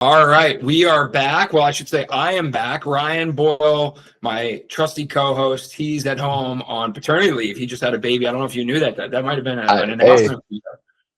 All right, we are back. Well, I should say I am back. Ryan Boyle, my trusty co-host, he's at home on paternity leave. He just had a baby. I don't know if you knew that. That might have been an Hey, announcement for you.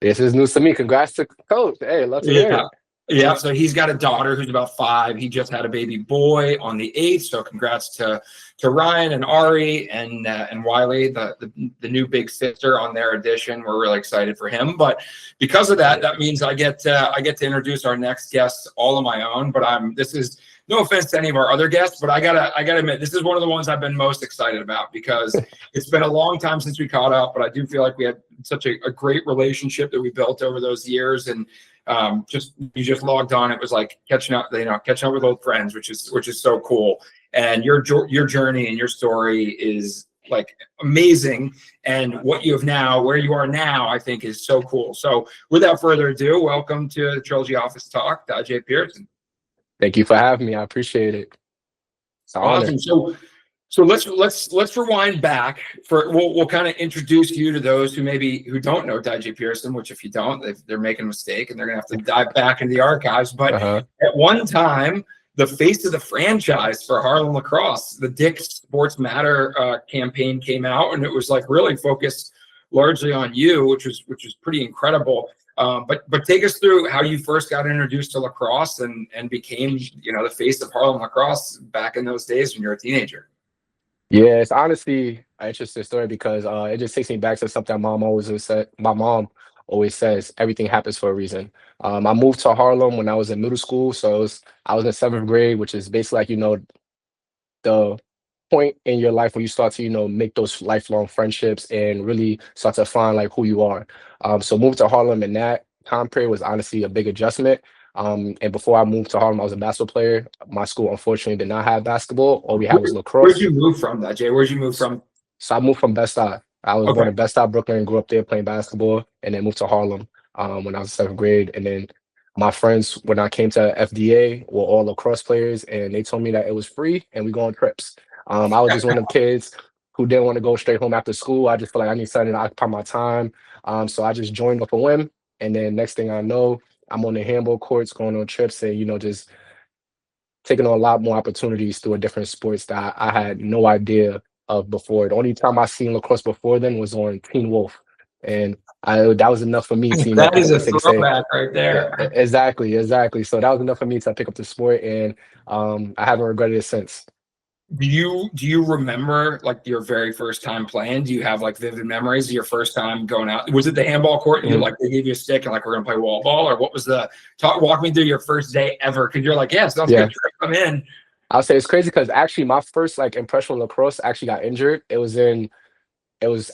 this is news to me. Congrats to Coach. Hey, love to hear Yeah. it. Yeah. So he's got a daughter who's about 5. He just had a baby boy on the 8th. So congrats to Ryan and Ari and Wiley, the new big sister on their addition. We're really excited for him. But because of that, that means I get to introduce our next guests all on my own. But this is no offense to any of our other guests, but I gotta admit, this is one of the ones I've been most excited about because it's been a long time since we caught up, but I do feel like we had such a great relationship that we built over those years. And you just logged on. It was like catching up with old friends, which is so cool. And your journey and your story is like amazing. And what you have now, where you are now, I think is so cool. So without further ado, welcome to the Trilogy Office Talk, Dyjae Pearson. Thank you for having me. I appreciate it. It's an honor. Awesome. So let's rewind back we'll kind of introduce you to those who don't know Dyjae Pearson, which if you don't, they're making a mistake and they're gonna have to dive back into the archives. But at one time, the face of the franchise for Harlem Lacrosse, the Dick's Sports Matter campaign came out, and it was like really focused largely on you, which was pretty incredible. But take us through how you first got introduced to lacrosse and became the face of Harlem Lacrosse back in those days when you were a teenager. Yeah, it's honestly an interesting story because it just takes me back to something my mom always says, everything happens for a reason. I moved to Harlem when I was in middle school, so I was in 7th grade, which is basically like the point in your life where you start to make those lifelong friendships and really start to find like who you are. So moving to Harlem in that time period was honestly a big adjustment. And before I moved to Harlem, I was a basketball player. My school unfortunately did not have basketball. All we had was lacrosse. Where'd you move from, Dyjae? Where'd you move from? So I moved from Bed-Stuy. I was born in Bed-Stuy, Brooklyn, grew up there playing basketball, and then moved to Harlem when I was in 7th grade. And then my friends, when I came to FDA, were all lacrosse players, and they told me that it was free and we go on trips. I was just one of the kids who didn't want to go straight home after school. I just felt like I need something to occupy my time. So I just joined off a whim. And then next thing I know, I'm on the handball courts, going on trips, and just taking on a lot more opportunities through different sports that I had no idea of before. The only time I seen lacrosse before then was on Teen Wolf, and that was enough for me. That is a throwback right there. Yeah, exactly. So that was enough for me to pick up the sport, and I haven't regretted it since. Do you remember like your very first time playing? Do you have like vivid memories of your first time going out? Was it the handball court? And they gave you a stick and like we're gonna play wall ball, or what was walk me through your first day ever? Because you're like, sounds good. I'm in. I'll say it's crazy because actually my first like impression with lacrosse actually got injured. It was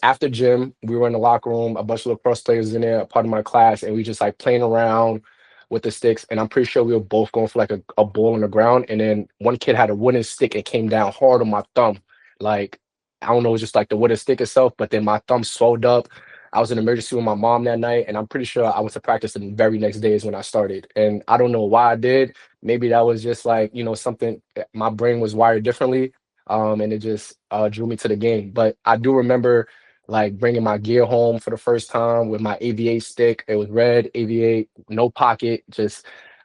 after gym. We were in the locker room, a bunch of lacrosse players in there, a part of my class, and we just like playing around with the sticks. And I'm pretty sure we were both going for like a ball on the ground. And then one kid had a wooden stick and came down hard on my thumb. Like, I don't know, it was just like the wooden stick itself, but then my thumb swelled up. I was in emergency with my mom that night, and I'm pretty sure I went to practice the very next day is when I started. And I don't know why I did. Maybe that was just like, something, my brain was wired differently. And it just drew me to the game. But I do remember like bringing my gear home for the first time with my AV8 stick. It was red, AV8, no pocket.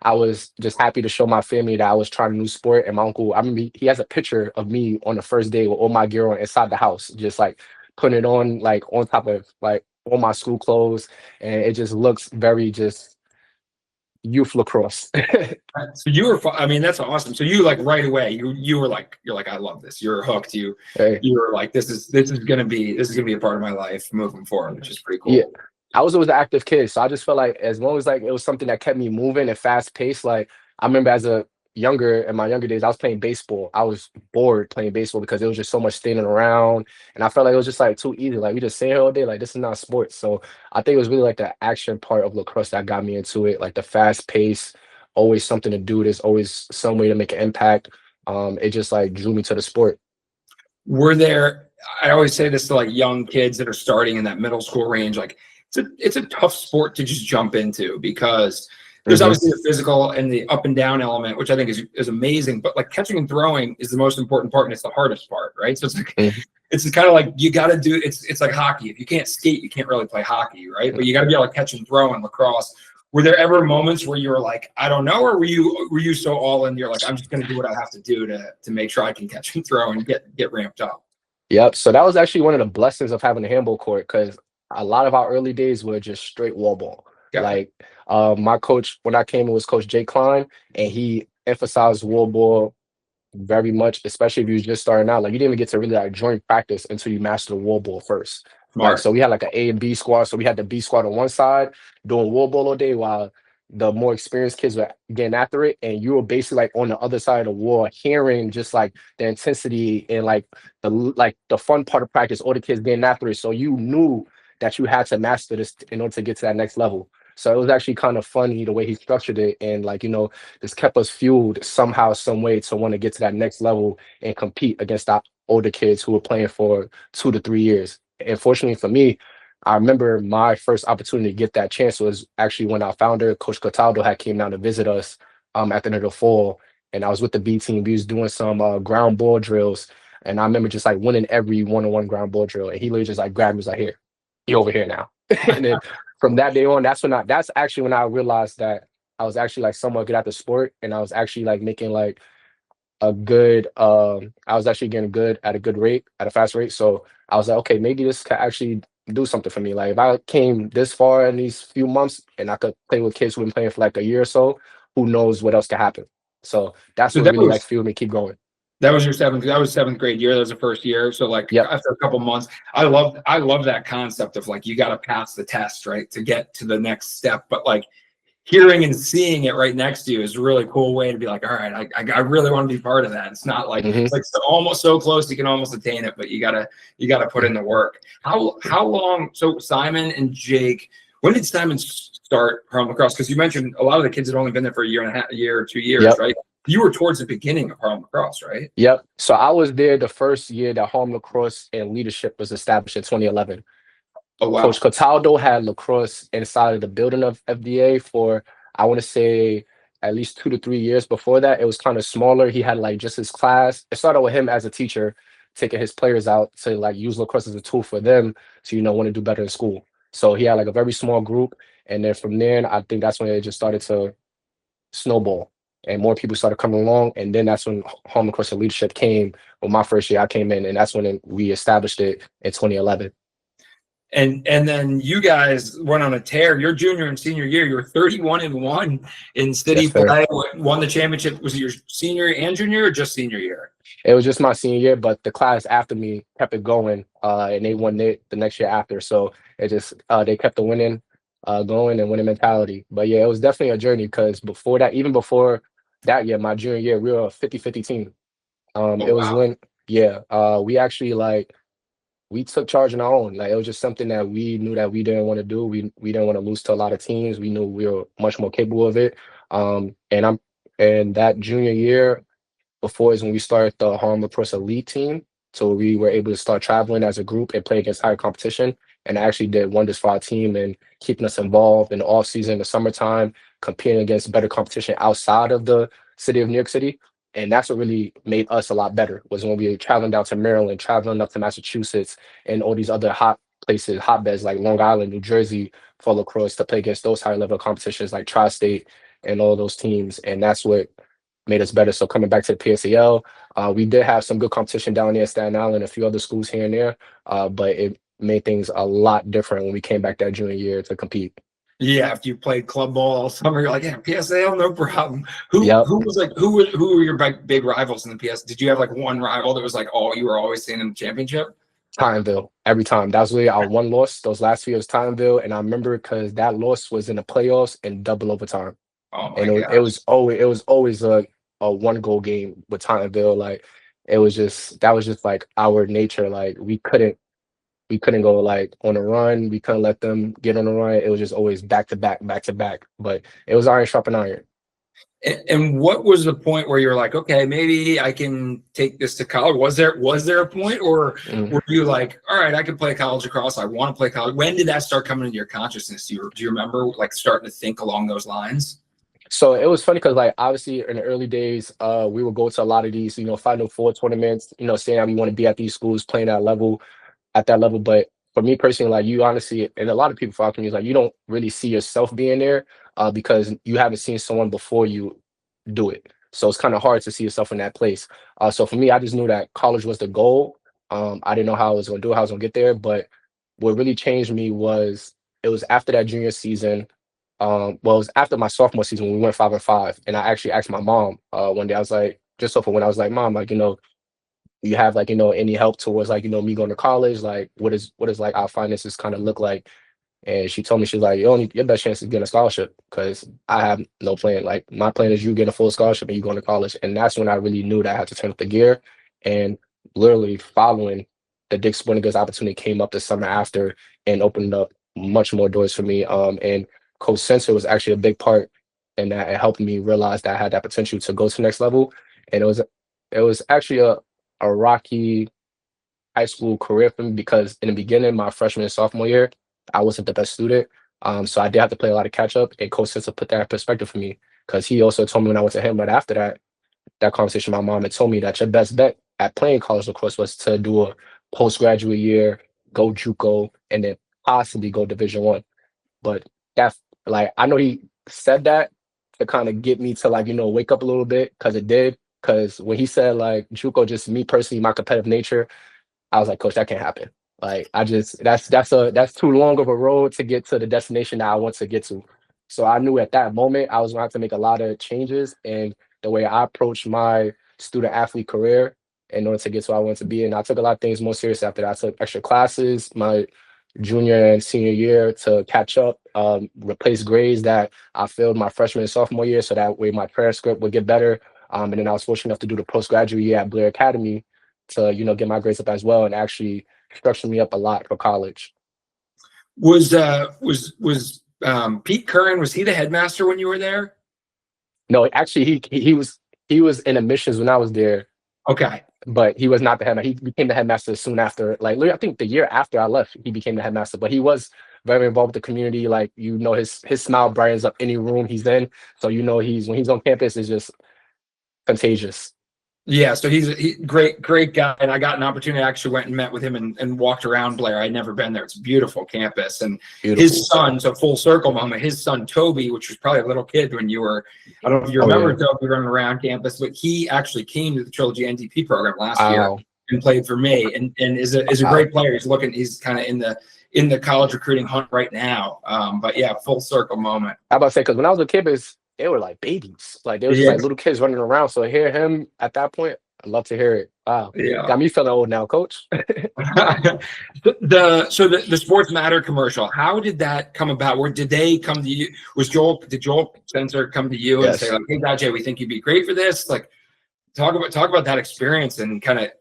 I was just happy to show my family that I was trying a new sport. And my uncle, I remember he has a picture of me on the first day with all my gear on inside the house, just like putting it on, like on top of like all my school clothes. And it just looks very just youth lacrosse. So you were, that's awesome. So you like right away, you're like, I love this. You're hooked. You were like, this is gonna be a part of my life moving forward, which is pretty cool. Yeah, I was always an active kid, so I just felt like as long as like it was something that kept me moving and fast paced. Like I remember in my younger days, I was playing baseball. I was bored playing baseball because it was just so much standing around, and I felt like it was just like too easy. Like we just sit here all day. Like this is not sports. So I think it was really like the action part of lacrosse that got me into it. Like the fast pace, always something to do. There's always some way to make an impact. It just like drew me to the sport. I always say this to like young kids that are starting in that middle school range. Like it's a tough sport to just jump into because there's obviously the physical and the up and down element, which I think is amazing. But like catching and throwing is the most important part, and it's the hardest part, right? So it's like it's kind of like you got to do. It's like hockey. If you can't skate, you can't really play hockey, right? But you got to be able to catch and throw in lacrosse. were there ever moments where you were like, I don't know, or were you so all in? You're like, I'm just going to do what I have to do to make sure I can catch and throw and get ramped up. Yep. So that was actually one of the blessings of having a handball court, because a lot of our early days were just straight wall ball. Got it. Like my coach, when I came, it was Coach Jay Klein, and he emphasized wall ball very much, especially if you was just starting out. Like you didn't even get to really like join practice until you master the wall ball first. Like, Smart. so we had like an A and B squad. So we had the B squad on one side doing wall ball all day, while the more experienced kids were getting after it. And you were basically like on the other side of the wall, hearing just like the intensity and like the fun part of practice, all the kids getting after it. So you knew that you had to master this in order to get to that next level. So it was actually kind of funny the way he structured it, and like, this kept us fueled somehow, some way, to want to get to that next level and compete against the older kids who were playing for 2 to 3 years. And fortunately for me, I remember my first opportunity to get that chance was actually when our founder, Coach Cataldo, had came down to visit us at the end of the fall. And I was with the B team. We was doing some ground ball drills. And I remember just like winning every one-on-one ground ball drill. And he literally just like grabbed me, was like, here, you over here now. And then from that day on, that's actually when I realized that I was actually like somewhat good at the sport. And I was actually like making like a good I was actually getting good at a good rate, at a fast rate. So I was like, okay, maybe this could actually do something for me. Like if I came this far in these few months and I could play with kids who've been playing for like a year or so, who knows what else could happen. So that's So what really like fueled me keep going. that was your seventh grade year. That was the first year. So like Yep. after a couple months, I love that concept of like, you got to pass the test, right, to get to the next step. But like hearing and seeing it right next to you is a really cool way to be like, all right, I really want to be part of that. It's not like it's like almost so close you can almost attain it, but you gotta put in the work. How long? So Simon and Jake, when did Simon start Harlem Lacrosse? Because you mentioned a lot of the kids had only been there for a year and a half, a year or 2 years, Yep. right? You were towards the beginning of Harlem Lacrosse, right? Yep. So I was there the first year that Harlem Lacrosse and leadership was established in 2011. Oh wow. Coach Cataldo had lacrosse inside of the building of FDA for, I want to say, at least 2 to 3 years before that. It was kind of smaller. He had like just his class. It started with him as a teacher, taking his players out to like use lacrosse as a tool for them to, want to do better in school. So he had like a very small group. And then from there, I think that's when it just started to snowball and more people started coming along. And then that's when Harlem Lacrosse and leadership came. Well, my first year I came in, and that's when we established it in 2011. And then you guys went on a tear. Your junior and senior year, you were 31-1 in city play. Won the championship. Was it your senior and junior, or just senior year? It was just my senior year, but the class after me kept it going, and they won it the next year after. So it just they kept the winning going and winning mentality. But yeah, it was definitely a journey, because before that, even before that year, my junior year, we were a 50-50 team. It was when we actually we took charge on our own. Like it was just something that we knew that we didn't want to do. We didn't want to lose to a lot of teams. We knew we were much more capable of it. And that junior year before is when we started the Harlem Lacrosse Elite team. So we were able to start traveling as a group and play against higher competition. And I actually did wonders for our team and keeping us involved in the off season, the summertime, competing against better competition outside of the city of New York City. And that's what really made us a lot better, was when we were traveling down to Maryland, traveling up to Massachusetts, and all these other hot places, hotbeds like Long Island, New Jersey, for lacrosse, to play against those higher level competitions like Tri-State and all those teams. And that's what made us better. So coming back to the PSAL, we did have some good competition down there in Staten Island, a few other schools here and there, but it made things a lot different when we came back that junior year to compete. Yeah, after you played club ball all summer, you're like, yeah, PSAL, no problem. Who were your big rivals in the PS? Did you have like one rival that was like, oh, you were always seeing in the championship? Tineville, every time. That was really our one loss. Those last few years, Tineville, and I remember because that loss was in the playoffs in double overtime. Oh my And gosh. it was always a 1-goal game with Tineville. Like that was just like our nature. Like we couldn't go like on a run. We couldn't let them get on a run. It was just always back to back. But it was iron sharpen iron. And what was the point where you're like, okay, maybe I can take this to college? Was there a point, or were you like, all right, I can play college lacrosse. I want to play college. When did that start coming into your consciousness? Do you remember like starting to think along those lines? So it was funny because like obviously in the early days, we would go to a lot of these, Final Four tournaments, saying that we want to be at these schools, playing at that level. But for me personally, like you honestly, and a lot of people from our community, like you don't really see yourself being there because you haven't seen someone before you do it. So it's kind of hard to see yourself in that place. So for me, I just knew that college was the goal. I didn't know how I was going to do it, how I was going to get there. But what really changed me was it was after that junior season. Well, it was after my sophomore season when we went 5-5, and I actually asked my mom one day. I was like, just so for when I was like, Mom, like you have like any help towards like me going to college? Like, what is like our finances kind of look like? And she told me, she's like, your best chance is getting a scholarship because I have no plan. Like my plan is you get a full scholarship and you going to college. And that's when I really knew that I had to turn up the gear. And literally following the Dick Sporting Goods opportunity came up the summer after and opened up much more doors for me. And Coach Sensor was actually a big part in that. It helped me realize that I had that potential to go to the next level. And it was actually a rocky high school career for me because in the beginning, my freshman and sophomore year, I wasn't the best student. So I did have to play a lot of catch up. And Coach Sensor put that in perspective for me because he also told me when I went to him, but after that conversation, my mom had told me that your best bet at playing college lacrosse was to do a postgraduate year, go JUCO, and then possibly go Division 1. But that, like, I know he said that to kind of get me to like wake up a little bit because it did. Because when he said like JUCO, just me personally, my competitive nature, I was like, Coach, that can't happen. Like, I just that's too long of a road to get to the destination that I want to get to. So I knew at that moment I was gonna have to make a lot of changes in the way I approached my student athlete career in order to get to where I wanted to be. And I took a lot of things more serious after that. I took extra classes my junior and senior year to catch up, replace grades that I failed my freshman and sophomore year, so that way my transcript would get better. And then I was fortunate enough to do the postgraduate year at Blair Academy to get my grades up as well and actually structure me up a lot for college. Was Pete Curran, was he the headmaster when you were there? No, actually he was in admissions when I was there, Okay. but he was not the headmaster. He became the headmaster soon after. Like literally, I think the year after I left, he became the headmaster. But he was very involved with the community. Like his smile brightens up any room he's in. So he's when he's on campus is just contagious. Yeah, so he's a great guy, and I got an opportunity. I actually went and met with him and walked around Blair. I'd never been there. It's a beautiful campus, and Beautiful. his son, so full circle moment. His son Toby, which was probably a little kid when you were, I don't know if you remember Toby running around campus, but he actually came to the Trilogy NDP program last year and played for me, and is a great player. He's kind of in the college recruiting hunt right now. But yeah, full circle moment. I about to say because when I was a campus, they were like babies. Like they were just like little kids running around. So hear him at that point, I'd love to hear it. Wow. Yeah. Got me feeling old now, Coach. the Sports Matter commercial, how did that come about? Where did they come to you? Did Joel Spencer come to you and say like, hey Dyjae, we think you'd be great for this? Like talk about that experience and kind of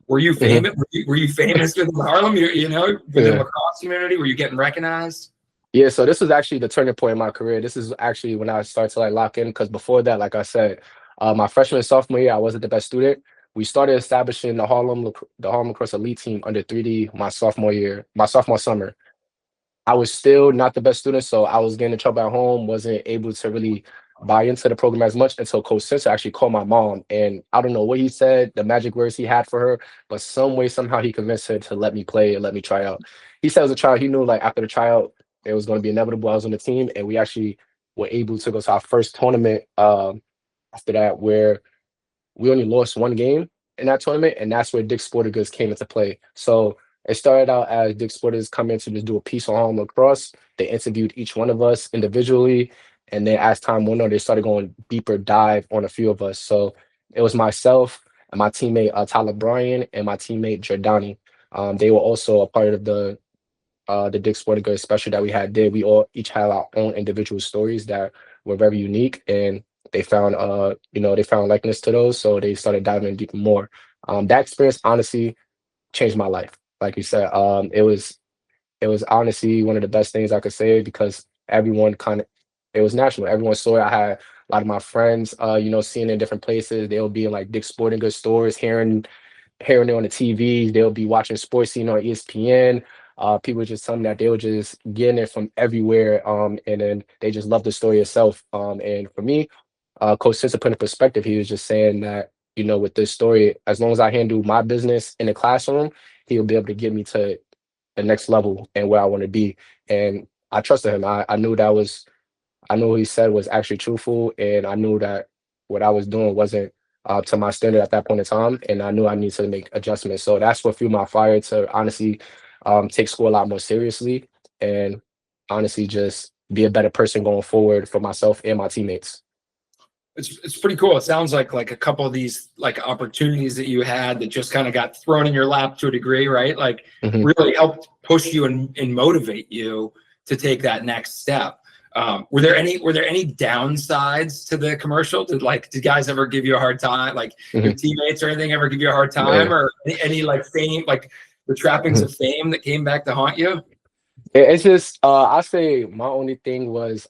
were you famous? Were you famous within Harlem? Within the lacrosse community? Were you getting recognized? Yeah, so this was actually the turning point in my career. This is actually when I started to like lock in because before that, like I said, my freshman and sophomore year, I wasn't the best student. We started establishing the Harlem Lacrosse elite team under 3D my sophomore summer. I was still not the best student, so I was getting in trouble at home, wasn't able to really buy into the program as much until Coach Sensor actually called my mom. And I don't know what he said, the magic words he had for her, but some way, somehow he convinced her to let me play and let me try out. He said as a child, he knew like after the tryout, it was going to be inevitable. I was on the team, and we actually were able to go to our first tournament after that, where we only lost one game in that tournament, and that's where Dick Sporting Goods came into play. So it started out as Dick Sporters come in to just do a piece on Harlem Lacrosse. They interviewed each one of us individually, and then as time went on, they started going deeper dive on a few of us. So it was myself and my teammate Tyler Bryant and my teammate Jordani. They were also a part of the Dick Sporting Goods special that we had there. We all each had our own individual stories that were very unique, and they found they found likeness to those, so they started diving in deeper more. That experience honestly changed my life. Like you said, it was honestly one of the best things I could say because everyone it was national. Everyone saw it. I had a lot of my friends, seeing it in different places. They'll be in like Dick Sporting Goods stores, hearing it on the TV. They'll be watching sports scene on ESPN. People just tell me that they were just getting it from everywhere. And then they just love the story itself. And for me, Coach Sensor put in perspective, he was just saying that, with this story, as long as I handle my business in the classroom, he'll be able to get me to the next level and where I want to be. And I trusted him. I knew that was I knew what he said was actually truthful, and I knew that what I was doing wasn't to my standard at that point in time, and I knew I needed to make adjustments. So that's what fueled my fire to honestly take school a lot more seriously, and honestly just be a better person going forward for myself and my teammates. It's pretty cool. It sounds like a couple of these like opportunities that you had that just kind of got thrown in your lap to a degree, right? Like Mhm. really helped push you and motivate you to take that next step. Were there any downsides to the commercial? Did guys ever give you a hard time? Like your Mhm. teammates or anything ever give you a hard Yeah. time, or any like fame, like the trappings Mhm. of fame that came back to haunt you? It's just I say my only thing was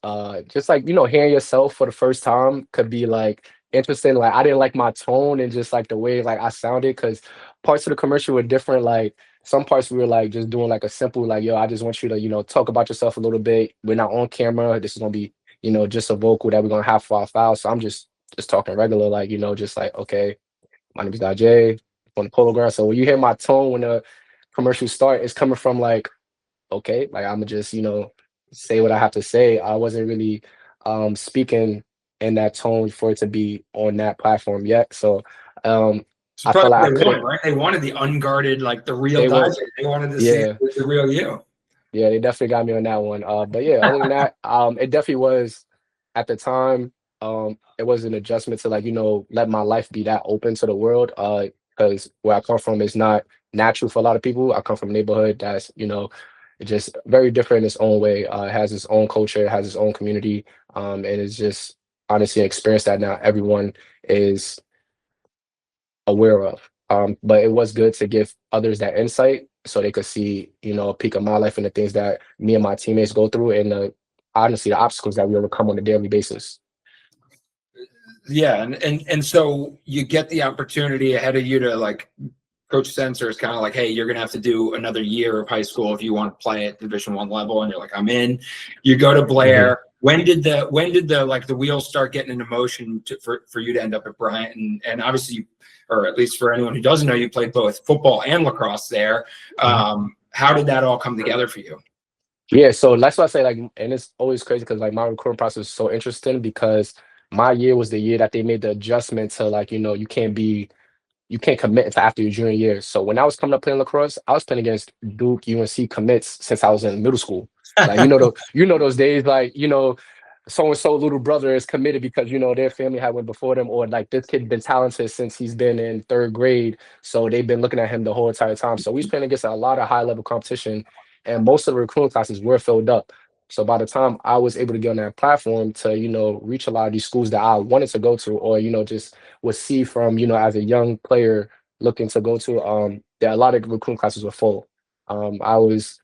just like hearing yourself for the first time could be like interesting. Like I didn't like my tone and just like the way like I sounded because parts of the commercial were different. Like some parts we were like just doing like a simple like, yo, I just want you to talk about yourself a little bit. We're not on camera. This is gonna be just a vocal that we're gonna have for our file. So I'm just talking regular like just like, okay, my name is Dyjae on the polo ground. So when you hear my tone when the commercials start, it's coming from like, okay, like I'm gonna just, say what I have to say. I wasn't really speaking in that tone for it to be on that platform yet. So um So I felt probably like I what they couldn't wanted, right? They wanted the unguarded, like the real they Dyjae. was They wanted to see yeah, the real you. yeah, they definitely got me on that one. But yeah, other than that, it definitely was at the time, it was an adjustment to like, let my life be that open to the world. Because where I come from is not natural for a lot of people. I come from a neighborhood that's, just very different in its own way. It has its own culture, it has its own community. And it's just honestly an experience that not everyone is aware of. But it was good to give others that insight so they could see, a peek of my life and the things that me and my teammates go through and honestly the obstacles that we overcome on a daily basis. Yeah, and so you get the opportunity ahead of you to like Coach Sensor is kind of like, hey, you're gonna have to do another year of high school if you want to play at Division I level, and you're like, I'm in. You go to Mhm. Blair. When did the like the wheels start getting into motion for you to end up at Bryant? And obviously, or at least for anyone who doesn't know, you played both football and lacrosse there. Mhm. How did that all come together for you? Yeah, so that's why I say like, and it's always crazy because like my recruiting process is so interesting because my year was the year that they made the adjustment to like, you can't commit until after your junior year. So when I was coming up playing lacrosse, I was playing against Duke, UNC commits since I was in middle school. Like those days, like so and so little brother is committed because their family had went before them, or like this kid been talented since he's been in third grade, so they've been looking at him the whole entire time. So we was playing against a lot of high level competition, and most of the recruiting classes were filled up. So by the time I was able to get on that platform to reach a lot of these schools that I wanted to go to, or just would see from as a young player looking to go to, there a lot of recruiting classes were full. I was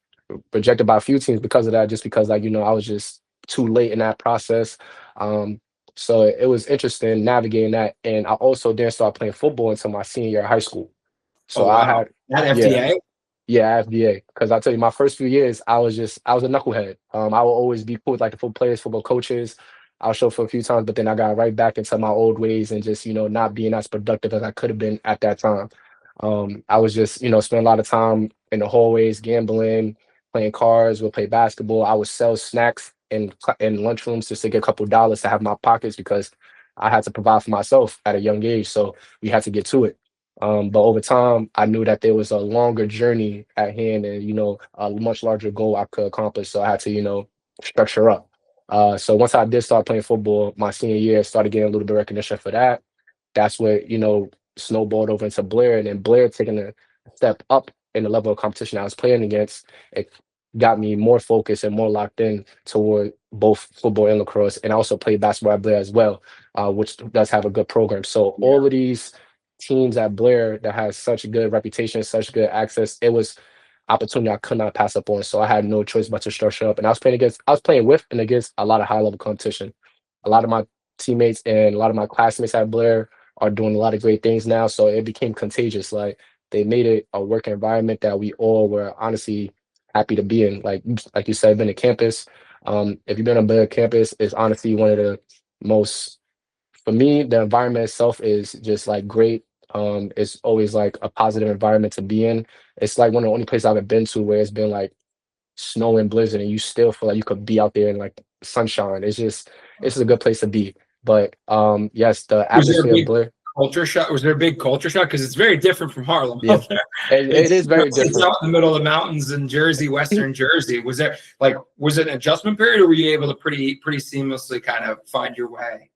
rejected by a few teams because of that, just because like I was just too late in that process. Um, so it was interesting navigating that, and I also didn't start playing football until my senior year of high school. Oh So I wow, had, that yeah, FDA. yeah, FBA. Because I tell you, my first few years, I was a knucklehead. I will always be cool with like the football players, football coaches. I'll show for a few times, but then I got right back into my old ways and just not being as productive as I could have been at that time. I was just spending a lot of time in the hallways, gambling, playing cards. We'll play basketball. I would sell snacks in lunchrooms just to get a couple dollars to have in my pockets because I had to provide for myself at a young age. So we had to get to it. But over time, I knew that there was a longer journey at hand and, a much larger goal I could accomplish. So I had to, structure up. So once I did start playing football, my senior year, started getting a little bit of recognition for that. That's what, snowballed over into Blair. And then Blair taking a step up in the level of competition I was playing against, it got me more focused and more locked in toward both football and lacrosse. And I also played basketball at Blair as well, which does have a good program. So Yeah. all of these teams at Blair that has such a good reputation, such good access, it was opportunity I could not pass up on. So I had no choice but to structure up. And I was playing with and against a lot of high level competition. A lot of my teammates and a lot of my classmates at Blair are doing a lot of great things now. So it became contagious. Like they made it a work environment that we all were honestly happy to be in. Like you said, been a campus. If you've been on a Blair campus, it's honestly one of the most, for me, the environment itself is just like great. It's always like a positive environment to be in. It's like one of the only places I've been to where it's been like snow and blizzard and you still feel like you could be out there and like sunshine. It's a good place to be. But yes, the Was there a atmosphere of big Blair. culture shock? Was there a big culture shock? Because it's very different from Harlem Yeah, up there. it is very It's different. out in the middle of the mountains in Jersey, Western Jersey. Was there was it an adjustment period, or were you able to pretty seamlessly kind of find your way?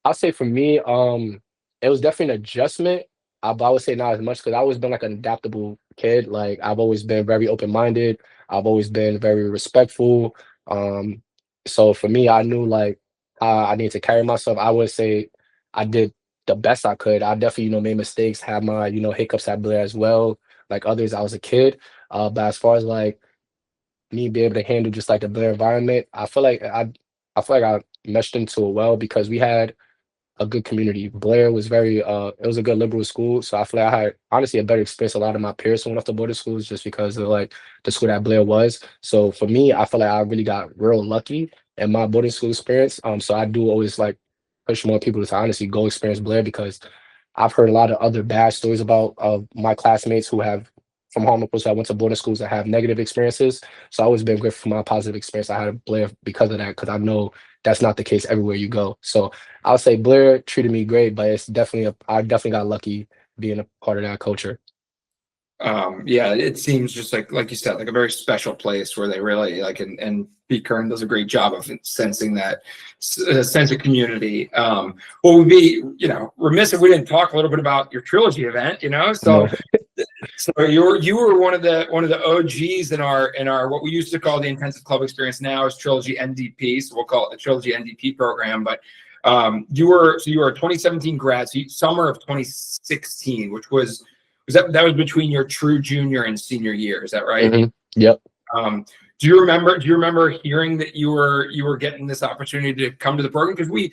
I'll say for me, it was definitely an adjustment. But I would say not as much because I've always been like an adaptable kid. Like I've always been very open-minded. I've always been very respectful. Um, so for me, I knew like I needed to carry myself. I would say I did the best I could. I definitely, made mistakes, had my, hiccups at Blair as well. Like others, I was a kid. But as far as like me being able to handle just like the Blair environment, I feel like I meshed into it well because we had a good community. Blair was very it was a good liberal school. So I feel like I had honestly a better experience. A lot of my peers went off to boarding schools just because of like the school that Blair was. So for me, I feel like I really got real lucky in my boarding school experience. So I do always like push more people to honestly go experience Blair because I've heard a lot of other bad stories about my classmates who have from Harlem Lacrosse that went to boarding schools that have negative experiences. So I always been grateful for my positive experience I had at Blair because of that, because I know that's not the case everywhere you go. So I'll say Blair treated me great, but it's definitely I definitely got lucky being a part of that culture. Yeah, it seems just like you said, like a very special place where they really like, and Pete Kern does a great job of sensing that sense of community. Well, we'd be, remiss if we didn't talk a little bit about your trilogy event, No. so you were one of the OGs in our what we used to call the intensive club experience. Now is Trilogy NDP, so we'll call it the Trilogy NDP program. But you were a 2017 grad, so summer of 2016, which was that was between your true junior and senior year. Is that right? Mm-hmm. Yep. Do you remember hearing that you were getting this opportunity to come to the program? Because we,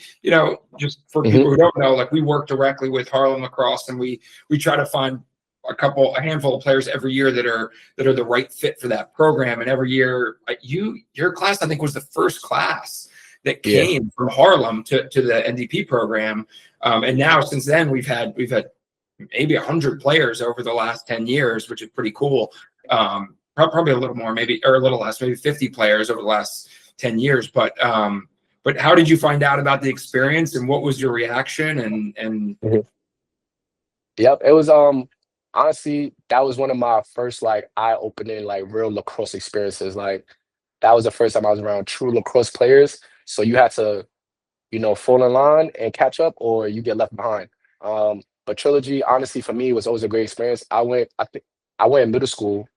just for Mm-hmm. people who don't know, like we work directly with Harlem Lacrosse, and we try to find a handful of players every year that are the right fit for that program. And every year, your class, I think, was the first class that came from Harlem to the NDP program. And now since then, we've had maybe 100 players over the last 10 years, which is pretty cool. Probably a little more, maybe, or a little less, maybe 50 players over the last 10 years. But how did you find out about the experience, and what was your reaction? And Mm-hmm. Yep, it was honestly that was one of my first like eye-opening like real lacrosse experiences. Like that was the first time I was around true lacrosse players. So you had to, fall in line and catch up, or you get left behind. But Trilogy, honestly, for me, was always a great experience. I went in middle school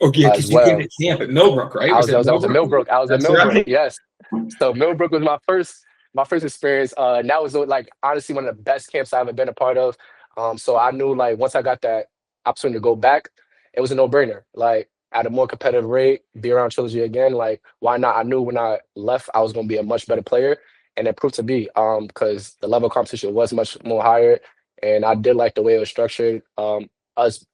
oh yeah, as because you came well. to camp at Millbrook, right? I was at Millbrook. I was at That's Millbrook. right. Yes. So Millbrook was my first experience. And that was like honestly one of the best camps I've ever been a part of. So I knew like once I got that opportunity to go back, it was a no-brainer. Like at a more competitive rate, be around Trilogy again. Like why not? I knew when I left, I was going to be a much better player, and it proved to be. Because the level of competition was much more higher, and I did like the way it was structured. Us,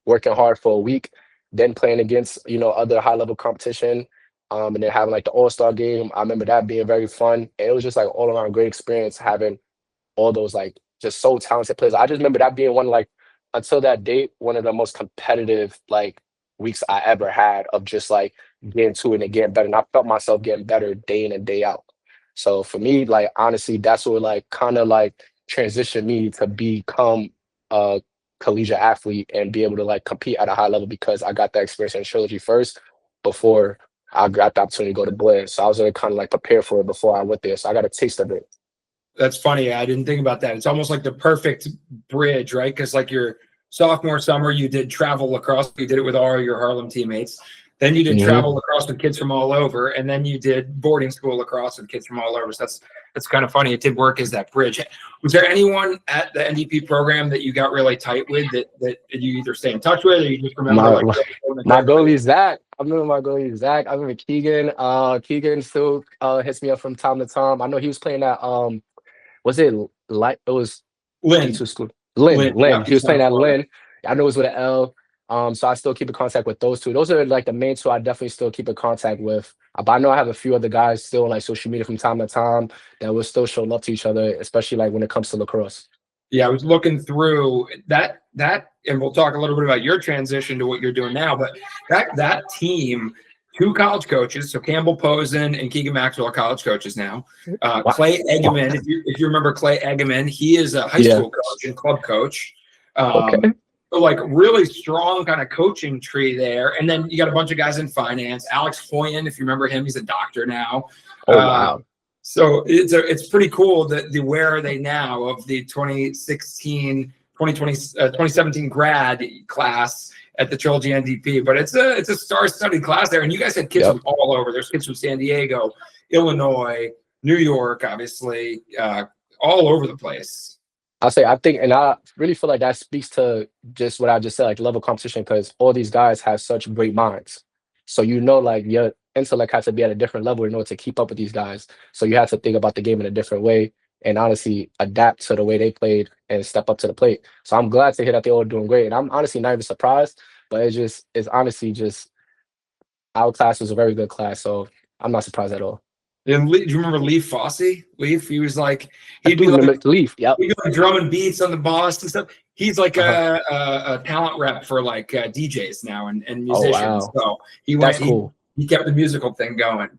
working hard for a week, then playing against, other high level competition, and then having like the All-Star game. I remember that being very fun. And it was just like all around great experience having all those like just so talented players. I just remember that being one like until that date, one of the most competitive like weeks I ever had of just like getting to it and getting better. And I felt myself getting better day in and day out. So for me, like honestly, that's what like kind of like transitioned me to become a collegiate athlete and be able to like compete at a high level because I got that experience in Trilogy first before I got the opportunity to go to Blair. So I was already kind of like prepared for it before I went there. So I got a taste of it. That's funny. I didn't think about that. It's almost like the perfect bridge, right? Because like your sophomore summer, you did travel lacrosse. You did it with all your Harlem teammates. Then you did travel lacrosse with kids from all over, and then you did boarding school lacrosse with kids from all over. So that's kind of funny. It did work as that bridge. Was there anyone at the NDP program that you got really tight with that you either stay in touch with, or you just remember my goalie Zach? I remember my goalie Zach. I remember Keegan. Keegan still hits me up from time to time. I know he was playing at was it like it was Lynn. D2 school? Lynn. Yeah, He was playing at Lynn. I know it was with an L. So I still keep in contact with those two. Those are like the main two I definitely still keep in contact with. But I know I have a few other guys still on like social media from time to time that will still show love to each other, especially like when it comes to lacrosse. Yeah, I was looking through that, and we'll talk a little bit about your transition to what you're doing now. But that team, 2 college coaches. So Campbell Posen and Keegan Maxwell are college coaches now. Wow. Clay Eggeman, if you remember Clay Eggeman, he is a high school coach and club coach. Okay. So like really strong kind of coaching tree there. And then you got a bunch of guys in finance. Alex Hoyen, if you remember him, he's a doctor now. Oh, wow. So it's pretty cool that the where are they now of the 2017 grad class at the Trilogy NDP. But it's a star-studded class there. And you guys had kids from all over. There's kids from San Diego, Illinois, New York, obviously, all over the place. I think, and I really feel like that speaks to just what I just said, like the level of competition, because all these guys have such great minds. So like your intellect has to be at a different level in order to keep up with these guys. So you have to think about the game in a different way and honestly adapt to the way they played and step up to the plate. So I'm glad to hear that they're all doing great. And I'm honestly not even surprised, but it's honestly just our class was a very good class. So I'm not surprised at all. And do you remember Leaf Fossey? Leaf, he was like, he'd do like Leaf, he'd do like drum and beats on the boss and stuff. He's like a talent rep for like DJs now and musicians. Oh, wow. So That's cool. He kept the musical thing going.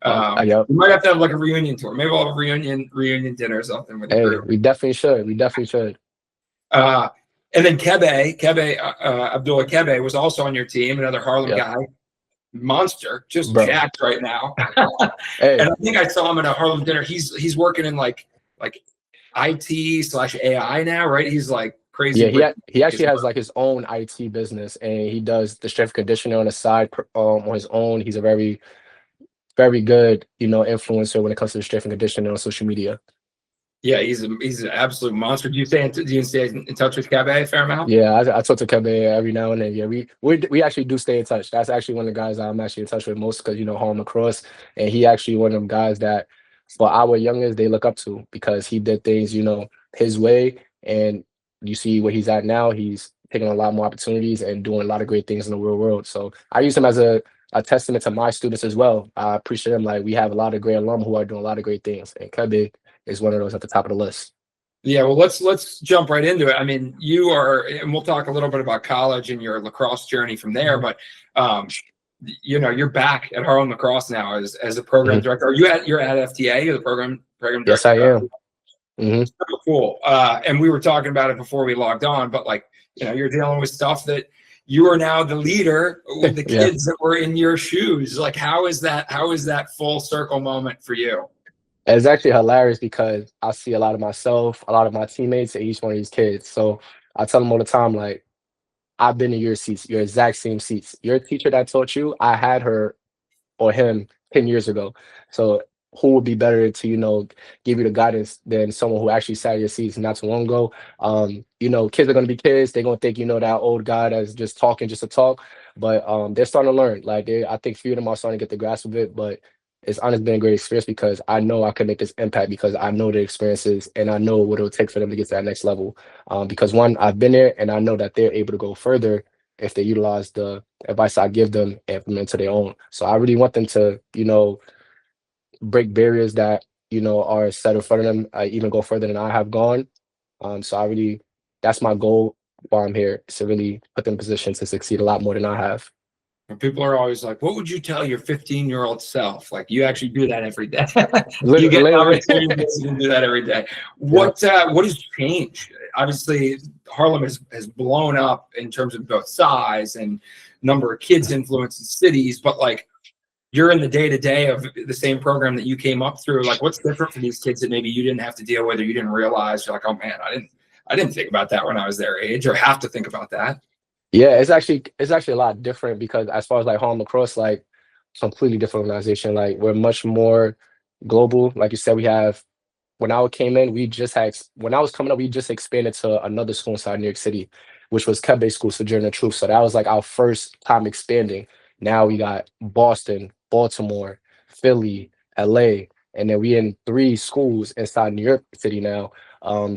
Yep. We might have to have like a reunion tour. Maybe we'll have a reunion dinner or something with the group. We definitely should. And then Kebe Abdullah Kebe was also on your team, another Harlem guy. Monster, just jacked right now. And I think I saw him at a Harlem dinner. He's working in like IT/AI now, right? He's like crazy. Yeah, he actually has like his own IT business, and he does the strength conditioning on the side on his own. He's a very, very good, influencer when it comes to the strength and conditioning on social media. Yeah, he's an absolute monster. Do you stay in touch with Kebe a fair amount? Yeah, I talk to Kebe every now and then. Yeah, we actually do stay in touch. That's actually one of the guys I'm actually in touch with most because Harlem Lacrosse, and he actually one of them guys that for our youngest they look up to because he did things his way, and you see where he's at now. He's taking a lot more opportunities and doing a lot of great things in the real world. So I use him as a testament to my students as well. I appreciate him. Like we have a lot of great alum who are doing a lot of great things, and Kebe is one of those at the top of the list. Yeah, well, let's jump right into it. I mean, you are, and we'll talk a little bit about college and your lacrosse journey from there. But you're back at Harlem Lacrosse now as a program director. Are you're at FTA? You're the program director. Yes, I am. So cool. And we were talking about it before we logged on, but you're dealing with stuff that you are now the leader with the kids that were in your shoes. Like, how is that full circle moment for you? It's actually hilarious because I see a lot of myself, a lot of my teammates, and each one of these kids. So I tell them all the time, like, I've been in your seats, your exact same seats. Your teacher that taught you, I had her or him 10 years ago. So who would be better to, give you the guidance than someone who actually sat in your seats not too long ago? Kids are going to be kids. They're going to think, that old guy that's just talking just to talk. But they're starting to learn. Like, I think few of them are starting to get the grasp of it. But it's honestly been a great experience because I know I can make this impact because I know the experiences and I know what it'll take for them to get to that next level. Because one, I've been there and I know that they're able to go further if they utilize the advice I give them and implement to their own. So I really want them to, break barriers that, are set in front of them, even go further than I have gone. So that's my goal while I'm here, is to really put them in position to succeed a lot more than I have. People are always like, what would you tell your 15-year-old self? Like, you actually do that every day. You get opportunities to do that every day. What has changed? Obviously, Harlem has blown up in terms of both size and number of kids influenced in cities, but you're in the day-to-day of the same program that you came up through. Like, what's different for these kids that maybe you didn't have to deal with or you didn't realize? You're like, oh man, I didn't think about that when I was their age or have to think about that. Yeah, it's actually a lot different because as far as Harlem Lacrosse, completely different organization. Like we're much more global. Like you said, when I came in, when I was coming up, we just expanded to another school inside New York City, which was Kebe School, Sojourner Truth. So that was our first time expanding. Now we got Boston, Baltimore, Philly, LA, and then we in 3 schools inside New York City now.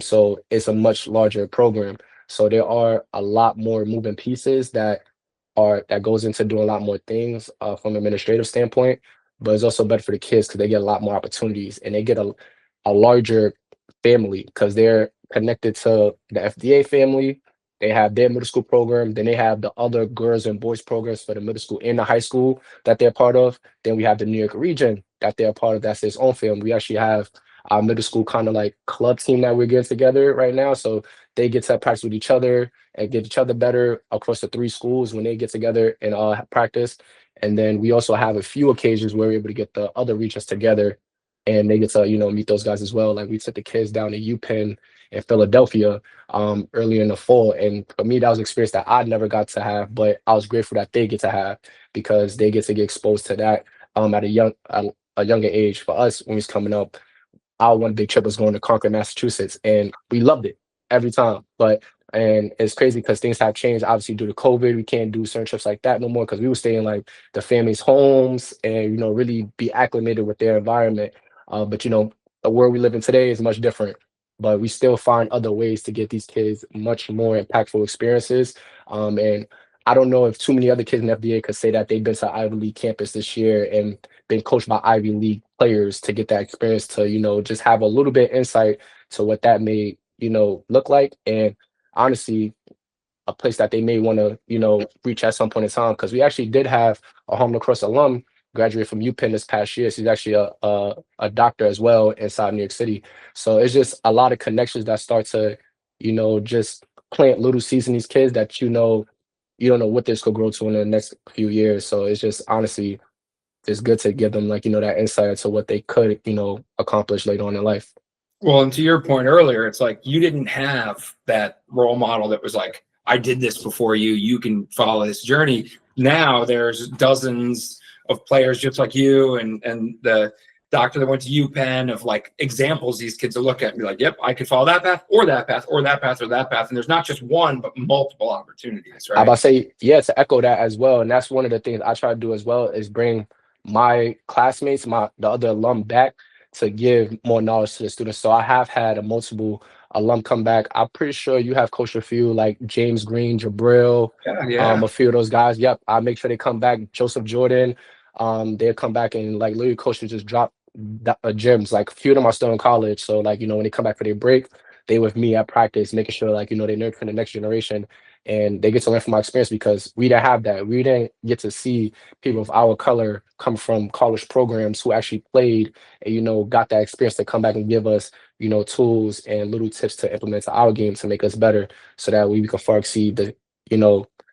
So it's a much larger program. So there are a lot more moving pieces that goes into doing a lot more things from an administrative standpoint, but it's also better for the kids because they get a lot more opportunities and they get a larger family because they're connected to the FDA family. They have their middle school program. Then they have the other girls and boys programs for the middle school and the high school that they're part of. Then we have the New York region that they're part of. That's its own film. We actually have our middle school kind of like club team that we're getting together right now. So they get to practice with each other and get each other better across the 3 schools when they get together and practice. And then we also have a few occasions where we're able to get the other regions together and they get to, meet those guys as well. Like we took the kids down to UPenn in Philadelphia earlier in the fall. And for me, that was an experience that I never got to have, but I was grateful that they get to have because they get to get exposed to that at a younger age. For us, when we was coming up, our one big trip was going to Concord, Massachusetts, and we loved it every time. And it's crazy because things have changed. Obviously, due to COVID, we can't do certain trips like that no more because we were staying like the family's homes and really be acclimated with their environment. But the world we live in today is much different. But we still find other ways to get these kids much more impactful experiences. And I don't know if too many other kids in the FBA could say that they've been to Ivy League campus this year and been coached by Ivy League players to get that experience to, just have a little bit insight to what that may, look like. And honestly, a place that they may want to, reach at some point in time. Because we actually did have a Harlem Lacrosse alum graduate from UPenn this past year. She's actually a doctor as well inside New York City. So it's just a lot of connections that start to, just plant little seeds in these kids that you don't know what this could grow to in the next few years. So it's just honestly, it's good to give them like, that insight to what they could, accomplish later on in life. Well, and to your point earlier, it's like you didn't have that role model that was like, I did this before you, you can follow this journey. Now there's dozens of players just like you and the doctor that went to UPenn of like examples these kids will look at and be like, yep, I could follow that path or that path or that path or that path. And there's not just one, but multiple opportunities, right? I'm about to say, yeah, to echo that as well. And that's one of the things I try to do as well is bring my classmates, the other alum back to give more knowledge to the students. So I have had a multiple alum come back. I'm pretty sure you have coached a few like James Green, Jabril, a few of those guys. Yep, I make sure they come back. Joseph Jordan, they'll come back and like literally coaches just drop gyms. Like a few of them are still in college. So like, when they come back for their break, they with me at practice, making sure like, they nurture the next generation and they get to learn from my experience because we didn't have that. We didn't get to see people of our color come from college programs who actually played and, got that experience to come back and give us, tools and little tips to implement to our game to make us better so that we can far exceed the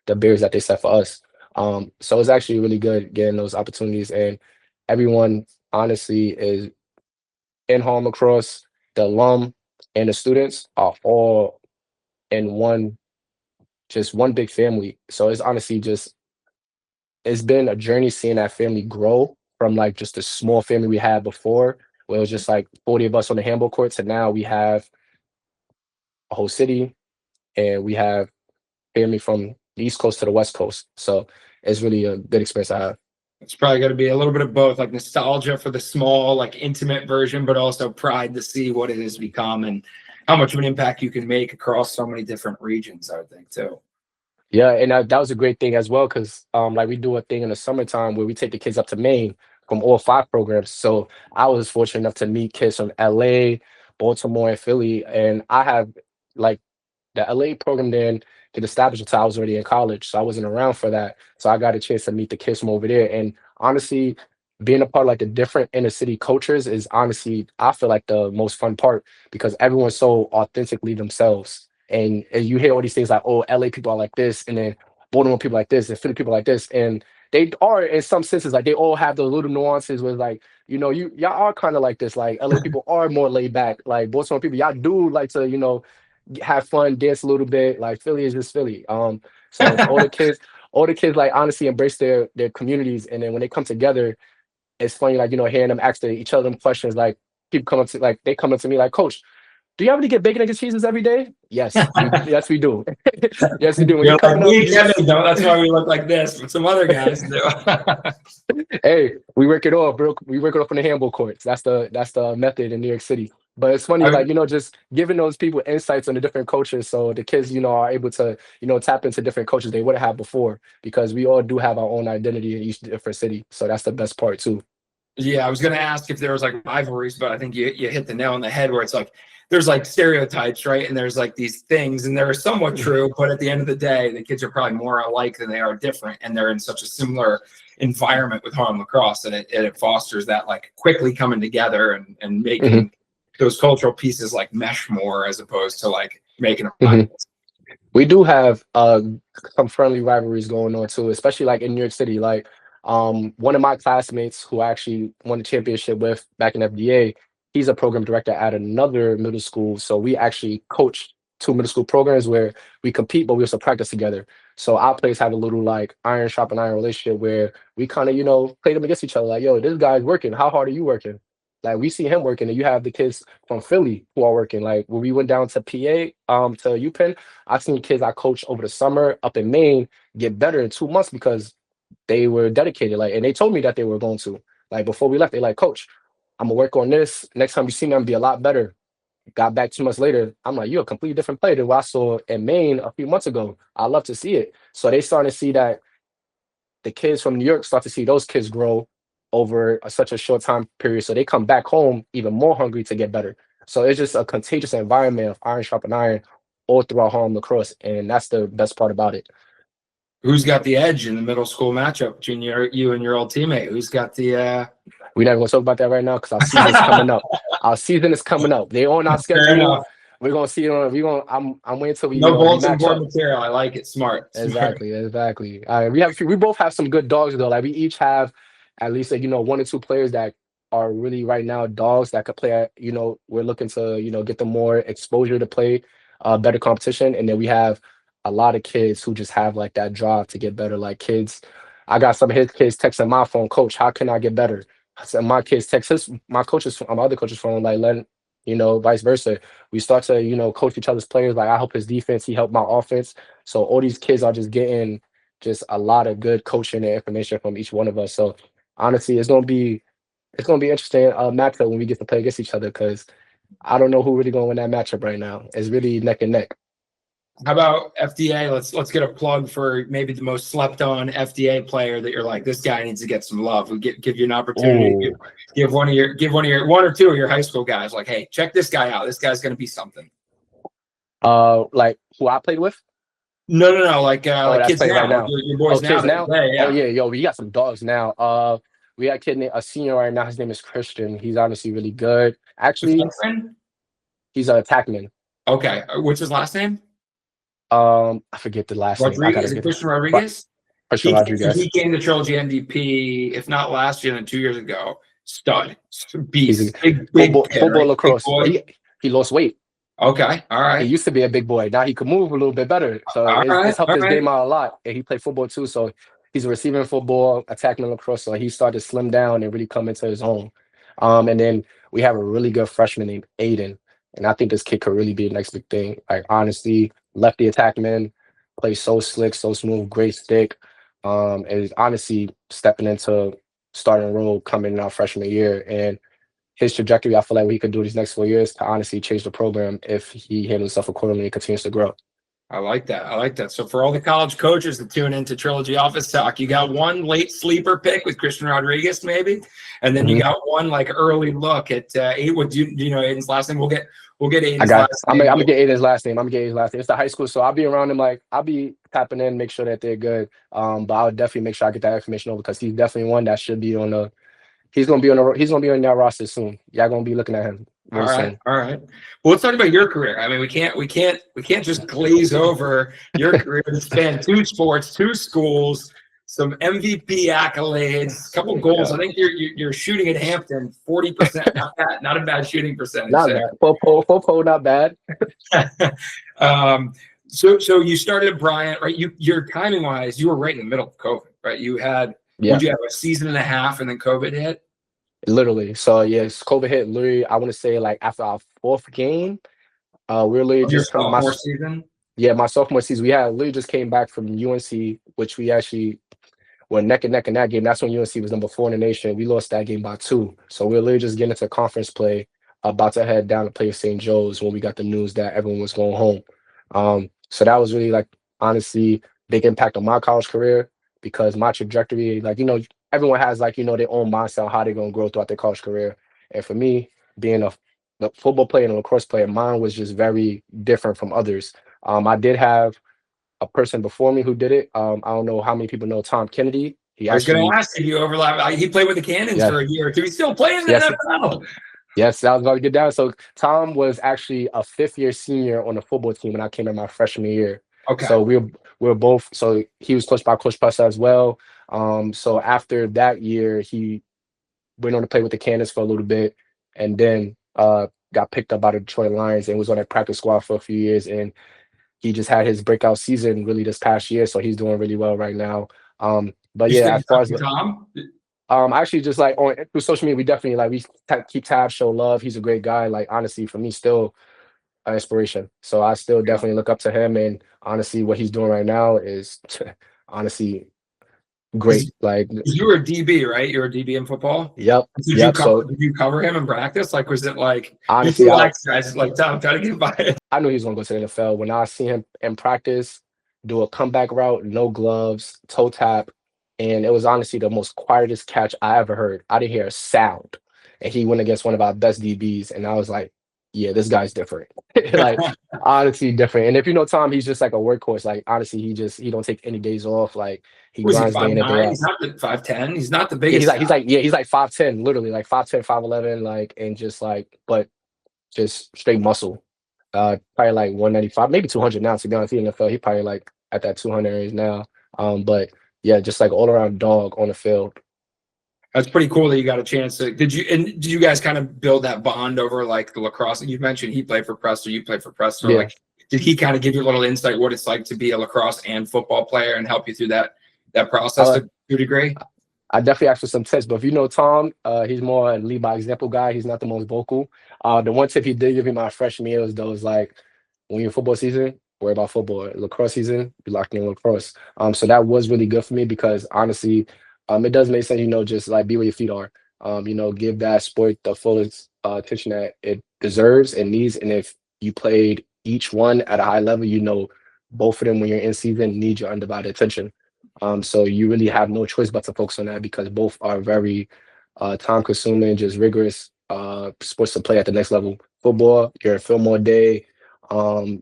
barriers that they set for us. So it's actually really good getting those opportunities and everyone honestly is in Harlem Lacrosse, the alum and the students are all in one big family. So it's honestly it's been a journey seeing that family grow from like just a small family we had before, where it was just like 40 of us on the handball court to now we have a whole city and we have family from the East Coast to the West Coast. So it's really a good experience I have. It's probably got to be a little bit of both, like nostalgia for the small, like intimate version, but also pride to see what it has become and how much of an impact you can make across so many different regions, I would think, too. Yeah, and that was a great thing as well because like we do a thing in the summertime where we take the kids up to Maine from all 5 programs. So I was fortunate enough to meet kids from LA, Baltimore, and Philly, and I have like the LA program didn't get established until I was already in college, so I wasn't around for that. So I got a chance to meet the kids from over there, and honestly, being a part of like the different inner city cultures is honestly I feel like the most fun part because everyone's so authentically themselves. And you hear all these things like, oh, LA people are like this, and then Baltimore people like this, and Philly people like this, and they are in some senses like they all have those little nuances with like, y'all are kind of like this. Like LA people are more laid back. Like Baltimore people, y'all do like to, have fun, dance a little bit. Like Philly is just Philly. So all the kids like honestly embrace their communities, and then when they come together, it's funny like hearing them ask each other them questions. Like people come up to like they come up to me like, Coach, do you have to get bacon, eggs, and cheeses every day? Yes, yes, we do. Yes, we do. When You're you're like, we Kevin don't. That's why we look like this, but some other guys do. Hey, we work it off, bro. We work it off on the handball courts. That's the method in New York City. But it's funny, like, just giving those people insights on the different cultures so the kids, are able to, tap into different cultures they wouldn't have before because we all do have our own identity in each different city. So that's the best part too. Yeah, I was going to ask if there was like rivalries, but I think you hit the nail on the head where it's like there's like stereotypes, right? And there's like these things, and they're somewhat true, but at the end of the day, the kids are probably more alike than they are different, and they're in such a similar environment with Harlem Lacrosse, and it fosters that like quickly coming together and making those cultural pieces like mesh more as opposed to like making them. We do have some friendly rivalries going on too, especially like in New York City. Like one of my classmates who I actually won a championship with back in FDA, he's a program director at another middle school. So we actually coach two middle school programs where we compete, but we also practice together. So our players have a little like iron sharpen iron relationship where we kind of, play them against each other. Like, yo, this guy's working. How hard are you working? Like we see him working, and you have the kids from Philly who are working. Like when we went down to PA, to UPenn, I've seen kids I coached over the summer up in Maine get better in 2 months because they were dedicated. Like, and they told me that they were going to. Like before we left, they like, Coach, I'm gonna work on this. Next time you see me, I'm gonna be a lot better. Got back 2 months later, I'm like, you're a completely different player than what I saw in Maine a few months ago. I love to see it. So they starting to see that the kids from New York start to see those kids grow over such a short time period. So they come back home even more hungry to get better. So it's just a contagious environment of iron sharpen iron all throughout Harlem Lacrosse. And that's the best part about it. Who's got the edge in the middle school matchup between you and your old teammate? Who's got the We're not gonna talk about that right now because our season's coming up. Our season is coming up. They on our schedule. We're gonna see it on. I'm waiting till we no bulletin match board up. material. I like it. Smart. Exactly. We both have some good dogs though. Like we each have at least like, one or two players that are really right now dogs that could play at, we're looking to, get them more exposure to play better competition. And then we have a lot of kids who just have like that drive to get better. Like kids, I got some of his kids texting my phone, Coach, how can I get better? So my kids text my other coaches phone, like letting, vice versa. We start to, coach each other's players. Like I help his defense, he helped my offense. So all these kids are just getting just a lot of good coaching and information from each one of us. So honestly, it's gonna be interesting matchup when we get to play against each other because I don't know who really gonna win that matchup right now. It's really neck and neck. How about FDA? Let's get a plug for maybe the most slept on FDA player that you're like, this guy needs to get some love. We give you an opportunity. Give one or two of your high school guys like, hey, check this guy out. This guy's gonna be something. Like who I played with? No. Like kids now. Right now. Your boys kids now. Yeah. Oh yeah, yo, we got some dogs now. We got a senior right now. His name is Christian. He's honestly really good. Actually, he's an attackman. Okay. What's his last name? I forget the last name. Christian Rodriguez? Christian Rodriguez. He came to Trilogy MVP, if not last year, then 2 years ago. Stud. Beast. Big football lacrosse. He lost weight. Okay. All right. He used to be a big boy. Now he can move a little bit better. So it's helped his game out a lot. And he played football too. So he's a receiving football, attacking lacrosse. So he started to slim down and really come into his own. And then we have a really good freshman named Aiden. And I think this kid could really be the next big thing. Like honestly, lefty attackman, plays so slick, so smooth, great stick. And is honestly stepping into starting role coming in our freshman year. And his trajectory, I feel like what he could do these next 4 years to honestly change the program if he handles himself accordingly and continues to grow. I like that. So for all the college coaches that tune into Trilogy Office Talk, you got one late sleeper pick with Christian Rodriguez, maybe, and then you got one like early look at eight. What do you know Aiden's last name? We'll get Aiden's last name. I'm gonna get Aiden's last name. It's the high school, so I'll be around him. Like I'll be tapping in, make sure that they're good. But I'll definitely make sure I get that information over because he's definitely one that should be on the. He's gonna be on that roster soon. Y'all gonna be looking at him. All right. Well, let's talk about your career. I mean, we can't just glaze over your career. You spanned 2 sports, 2 schools, some MVP accolades, a couple goals. Yeah. I think you're shooting at Hampton 40%. Not a bad shooting percentage. Not bad. Four, not bad. So you started at Bryant, right? Your timing wise, you were right in the middle of COVID, right? You had would you have a season and a half and then COVID hit? Literally. So yes, COVID hit literally, I want to say like after our 4th game. We're literally just from my season. Yeah, my sophomore season. We had literally just came back from UNC, which we actually were neck and neck in that game. That's when UNC was number 4 in the nation. We lost that game by 2. So we're literally just getting into conference play, about to head down to play St. Joe's when we got the news that everyone was going home. So that was really like honestly big impact on my college career because my trajectory, like, everyone has like, their own mindset on how they're going to grow throughout their college career. And for me, being a the football player and lacrosse player, mine was just very different from others. I did have a person before me who did it. I don't know how many people know Tom Kennedy. He I was going actually, to ask if you overlap. He played with the Cannons yeah, for a year or two. He's still playing in the yes, NFL. yes, I was about to get down. So Tom was actually a fifth-year senior on the football team when I came in my freshman year. Okay. So we were both. So he was coached by Coach Pessa as well. So after that year, he went on to play with the Cannons for a little bit, and then got picked up by the Detroit Lions and was on that practice squad for a few years. And he just had his breakout season really this past year, so he's doing really well right now. But You yeah, stay as in far touch as with Tom? actually just like on through social media, we definitely like keep tabs, show love. He's a great guy. Like honestly, for me, still an inspiration. So I still Yeah. definitely look up to him, and honestly, what he's doing right now is honestly great. Like, You were a DB, right? You were a DB in football. yep, Did you yep. cover? So Did you cover him in practice? Like, was it like you honestly, relax guys like Tom trying to get by? I knew he was gonna go to the NFL. When I see him in practice, do a comeback route, no gloves, toe tap, and it was honestly the most quietest catch I ever heard. I didn't hear a sound, and he went against one of our best DBs, and I was like, "Yeah, this guy's different." Like honestly, different. And if you know Tom, he's just like a workhorse. Like honestly, he don't take any days off. Like he Was he grinds day in and day 5'9"? out. He's not the 5'10". He's not the Yeah, biggest guy. he's like 5'10", literally like 5'10", 5'11", like and just like but just straight muscle. Probably like 195, maybe 200 now. To be honest, in the NFL, he probably like at that 200 range now. But yeah, just like all around dog on the field. That's pretty cool that you got a chance to. Did you guys kind of build that bond over like the lacrosse? You mentioned he played for Preston, you played for Preston. Yeah. Like, did he kind of give you a little insight what it's like to be a lacrosse and football player and help you through that process Uh, to a degree? I definitely asked for some tips, but if you know Tom, he's more a lead by example guy. He's not the most vocal. The one tip he did give me my freshman year was those like when you're football season, worry about football. Lacrosse season, be locked in lacrosse. So that was really good for me because honestly, it does make sense, just like be where your feet are. Give that sport the fullest attention that it deserves and needs. And if you played each one at a high level, both of them when you're in season need your undivided attention. So you really have no choice but to focus on that because both are very time consuming, just rigorous sports to play at the next level. Football, you're at film all day,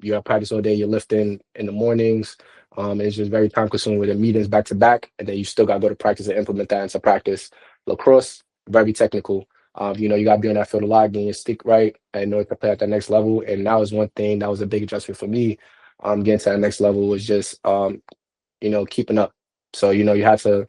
you're at practice all day, you're lifting in the mornings. It's just very time consuming with the meetings back to back, and then you still gotta go to practice and implement that into practice. Lacrosse, very technical. You gotta be on that field a lot, getting your stick right in order to play at that next level. And that was one thing that was a big adjustment for me. Getting to that next level was just keeping up. So, you have to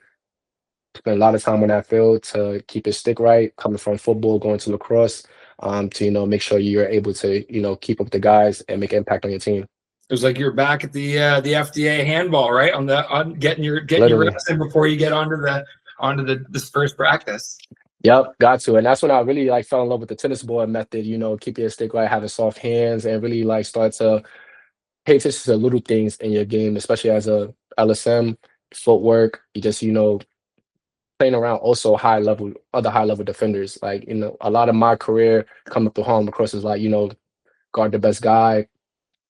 spend a lot of time on that field to keep your stick right, coming from football, going to lacrosse, to, make sure you're able to, keep up with the guys and make an impact on your team. It was like you're back at the FDA handball, right? On getting your Literally. reps in before you get onto this first practice. Yep, got to. And that's when I really like fell in love with the tennis ball method, keep your stick right, having soft hands, and really like start to pay attention to little things in your game, especially as a LSM, footwork, you just, playing around also other high level defenders. Like, a lot of my career coming through Harlem Lacrosse is like, guard the best guy,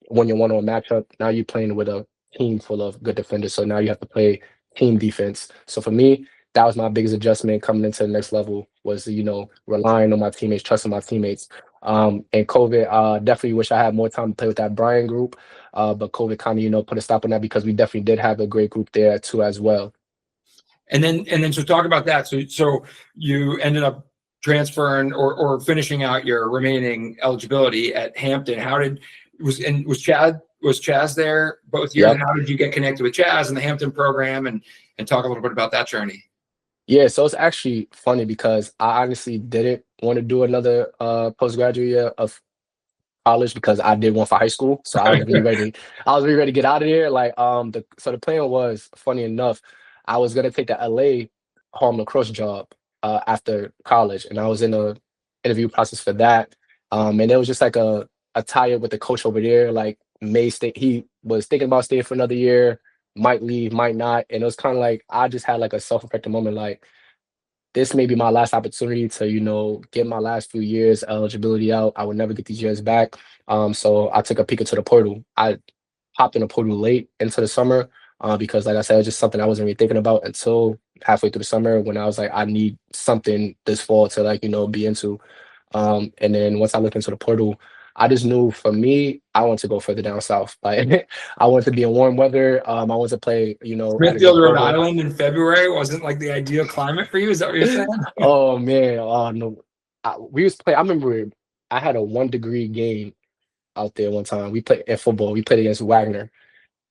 when you one-on matchup. Now you're playing with a team full of good defenders. So now you have to play team defense. So for me, that was my biggest adjustment coming into the next level was, relying on my teammates, trusting my teammates. And COVID, definitely wish I had more time to play with that Bryant group. But COVID kind of, put a stop on that because we definitely did have a great group there too as well. And then so talk about that. So you ended up transferring or finishing out your remaining eligibility at Hampton. Was Chaz there both years? Yep. And how did you get connected with Chaz and the Hampton program and talk a little bit about that journey? Yeah, so it's actually funny because I honestly didn't want to do another postgraduate year of college because I did one for high school. So I was really ready. I was really ready to get out of here. Like so the plan was, funny enough, I was gonna take the LA Harlem Lacrosse job after college, and I was in a interview process for that. And it was just like a tie up with the coach over there. Like may stay, he was thinking about staying for another year, might leave, might not. And it was kind of like I just had like a self-reflective moment, like this may be my last opportunity to, get my last few years eligibility out. I would never get these years back. So I took a peek into the portal. I hopped in the portal late into the summer because, like I said, it's just something I wasn't really thinking about until halfway through the summer when I was like, I need something this fall to like, be into. And then once I looked into the portal, I just knew for me, I wanted to go further down south. Like I wanted to be in warm weather. I wanted to play, at a good Smithfield, Rhode program. Island in February wasn't like the ideal climate for you. Is that what you're saying? Oh man, oh no. We was play. I remember I had a 1 degree game out there one time. We played in football. We played against Wagner,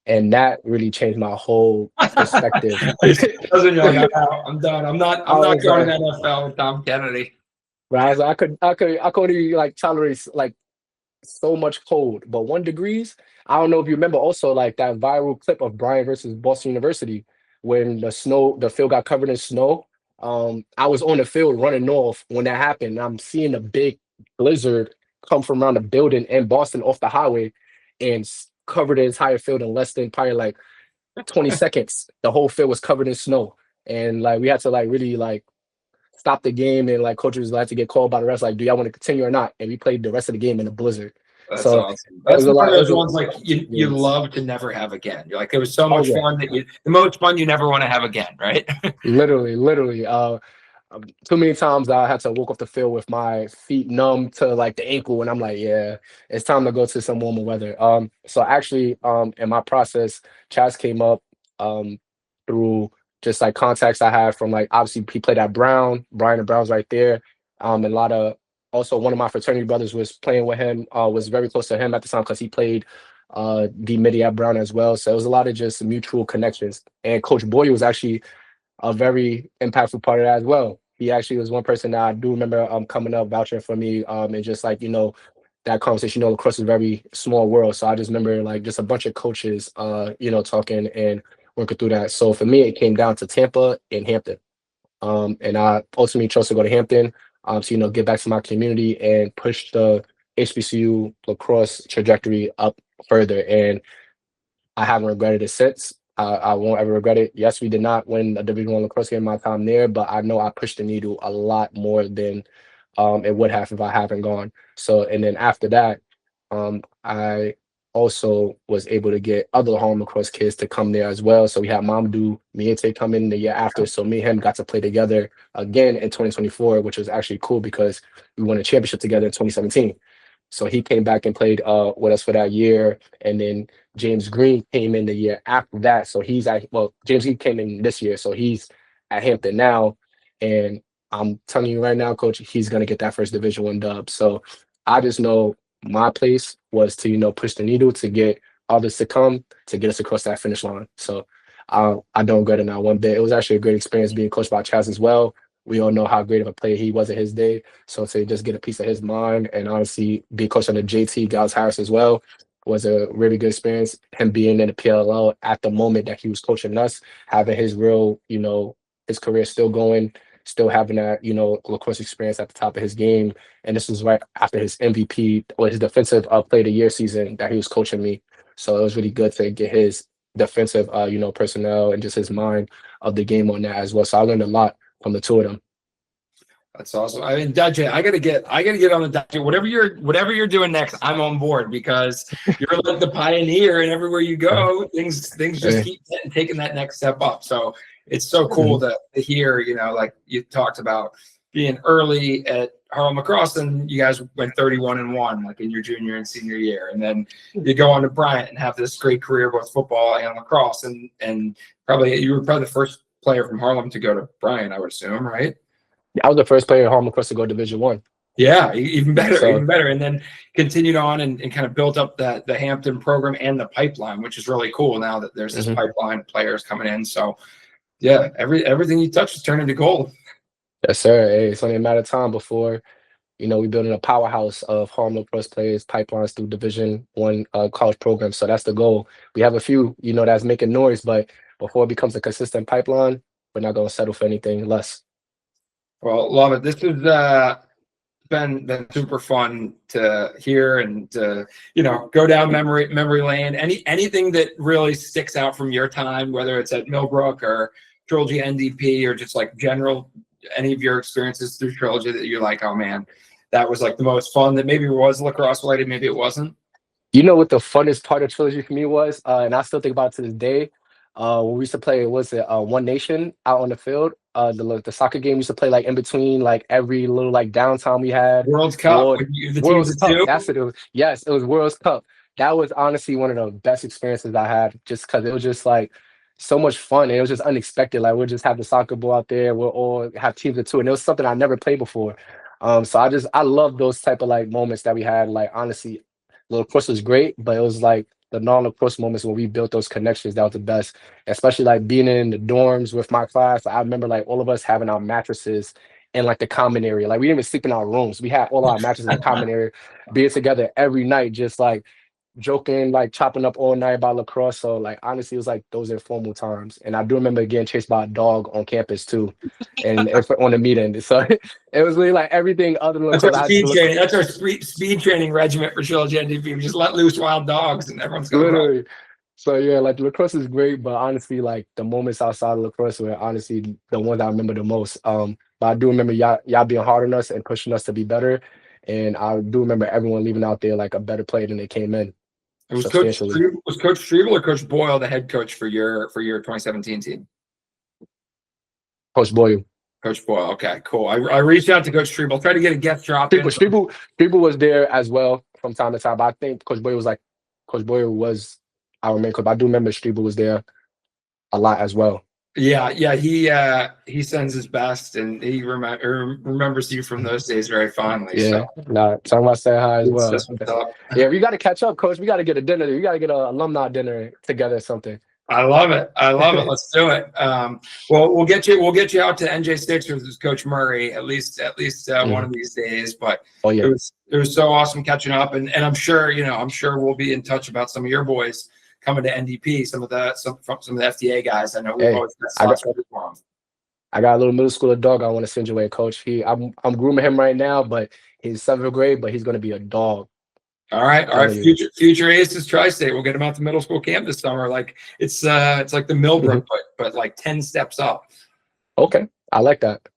and that really changed my whole perspective. You're like, I'm done. I'm not I was going to like, the NFL with Tom Kennedy. right, I was like, I couldn't even like tolerate like so much cold. But 1 degrees, I don't know if you remember also like that viral clip of Bryant versus Boston University when the field got covered in snow. I was on the field running north when that happened. I'm seeing a big blizzard come from around the building in Boston off the highway and cover the entire field in less than probably like 20 seconds. The whole field was covered in snow. And like we had to like really like stop the game and like coaches had to get called by the rest, like, do y'all want to continue or not? And we played the rest of the game in a blizzard. That's So awesome. it That's was a one lot. of It those was ones like you yes. love to never have again. You're like, it was so Oh much yeah. fun that the most fun you never want to have again, right? Literally. Too many times I had to walk off the field with my feet numb to like the ankle, and I'm like, yeah, it's time to go to some warmer weather. So actually, in my process, Chaz came up through just like contacts I had from like obviously he played at Brown, Bryant and Brown's right there. And a lot of also one of my fraternity brothers was playing with him, was very close to him at the time because he played D midi at Brown as well. So it was a lot of just mutual connections. And Coach Boyd was actually a very impactful part of that as well. He actually was one person that I do remember coming up vouching for me, and just like that conversation. Lacrosse is a very small world, so I just remember like just a bunch of coaches talking and working through that. So for me, it came down to Tampa and Hampton, and I ultimately chose to go to Hampton, to get back to my community and push the HBCU lacrosse trajectory up further. And I haven't regretted it since. I won't ever regret it. Yes, we did not win a Division One lacrosse game in my time there, but I know I pushed the needle a lot more than it would have if I haven't gone. So, and then after that, I also was able to get other Harlem Lacrosse kids to come there as well. So we had Mamadou Miete come in the year after. So me and him got to play together again in 2024, which was actually cool because we won a championship together in 2017. So he came back and played with us for that year. And then James Green came in the year after that. So James Green came in this year. So he's at Hampton now. And I'm telling you right now, coach, he's gonna get that first Division One dub. So I just know my place was to, push the needle to get others to come to get us across that finish line. So I don't regret it now one bit. It was actually a great experience being coached by Chaz as well. We all know how great of a player he was at his day. So to just get a piece of his mind and honestly be coached under JT Giles Harris as well was a really good experience. Him being in the PLL at the moment that he was coaching us, having his real, his career still going, still having that, lacrosse experience at the top of his game. And this was right after his MVP or his defensive player of the year season that he was coaching me. So it was really good to get his defensive, personnel and just his mind of the game on that as well. So I learned a lot from the two of them. That's awesome. I mean, Dyjae, I gotta get on the Dyjae. Whatever you're doing next, I'm on board because you're like the pioneer, and everywhere you go, things just keep taking that next step up. So it's so cool to hear. Like you talked about being early at Harlem Lacrosse, and you guys went 31-1, like in your junior and senior year, and then you go on to Bryant and have this great career, both football and lacrosse, and you were probably the first player from Harlem to go to Bryant, I would assume, right? I was the first player in Harlem Lacrosse to go Division One. Yeah, even better. And then continued on and kind of built up the Hampton program and the pipeline, which is really cool now that there's this pipeline of players coming in. So yeah, everything you touch is turning to gold. Yes, sir. Hey, it's only a matter of time before, we building a powerhouse of Harlem Lacrosse players, pipelines through Division One college programs. So that's the goal. We have a few, that's making noise, but before it becomes a consistent pipeline, we're not going to settle for anything less. Well, love it. This has been super fun to hear and to go down memory lane. Anything that really sticks out from your time, whether it's at Millbrook or Trilogy NDP or just like general, any of your experiences through Trilogy that you're like, oh man, that was like the most fun, that maybe was lacrosse related, maybe it wasn't? You know what the funnest part of Trilogy for me was, and I still think about it to this day. When we used to play, was it One Nation out on the field? the soccer game we used to play like in between like every little like downtown we had. World Cup, when the teams World of Cup. two. That's it. It was, yes, it was World Cup. That was honestly one of the best experiences I had, just because it was just like so much fun. And it was just unexpected. Like we'll just have the soccer ball out there. We'll all have teams of two, and it was something I never played before. So I love those type of like moments that we had. Like honestly, the lacrosse was great, but it was like the non-lacrosse moments when we built those connections that was the best. Especially like being in the dorms with my class. I remember like all of us having our mattresses in like the common area. Like we didn't even sleep in our rooms. We had all our mattresses in the common area, being together every night, just like joking, like chopping up all night about lacrosse. So like honestly, it was like those informal times. And I do remember getting chased by a dog on campus too, and on the meeting. So it was really like everything other than That's lacrosse. our speed training. That's our speed training regiment for Trilogy NDP. We just let loose wild dogs, and everyone's going to run. Literally. So yeah, like lacrosse is great, but honestly, like the moments outside of lacrosse were honestly the ones I remember the most. But I do remember y'all being hard on us and pushing us to be better. And I do remember everyone leaving out there like a better player than they came in. It was Coach Treble or Coach Boyle the head coach for your 2017 team? Coach Boyle. Coach Boyle. Okay, cool. I reached out to Coach Treble, tried to get a guest drop. Treble was there as well from time to time. But I think Coach Boyle was our main coach. I do remember Treble was there a lot as well. Yeah. He sends his best, and he remembers you from those days very fondly. Yeah, so. Talking about saying hi as well. Yeah, we got to catch up, Coach. We got to get a dinner. We got to get an alumni dinner together or something. I love it. Let's do it. Well, we'll get you out to NJ Sixers with Coach Murray at least one of these days. But it was so awesome catching up, and I'm sure we'll be in touch about some of your boys coming to NDP. Some of the FDA guys. I know we've always got slots ready for them. I got a little middle schooler dog I want to send your way, Coach. I'm grooming him right now, but he's 7th grade, but he's going to be a dog. All right. Future Aces Tri-State. We'll get him out to middle school camp this summer. Like it's like the Millbrook, but like 10 steps up. Okay, I like that.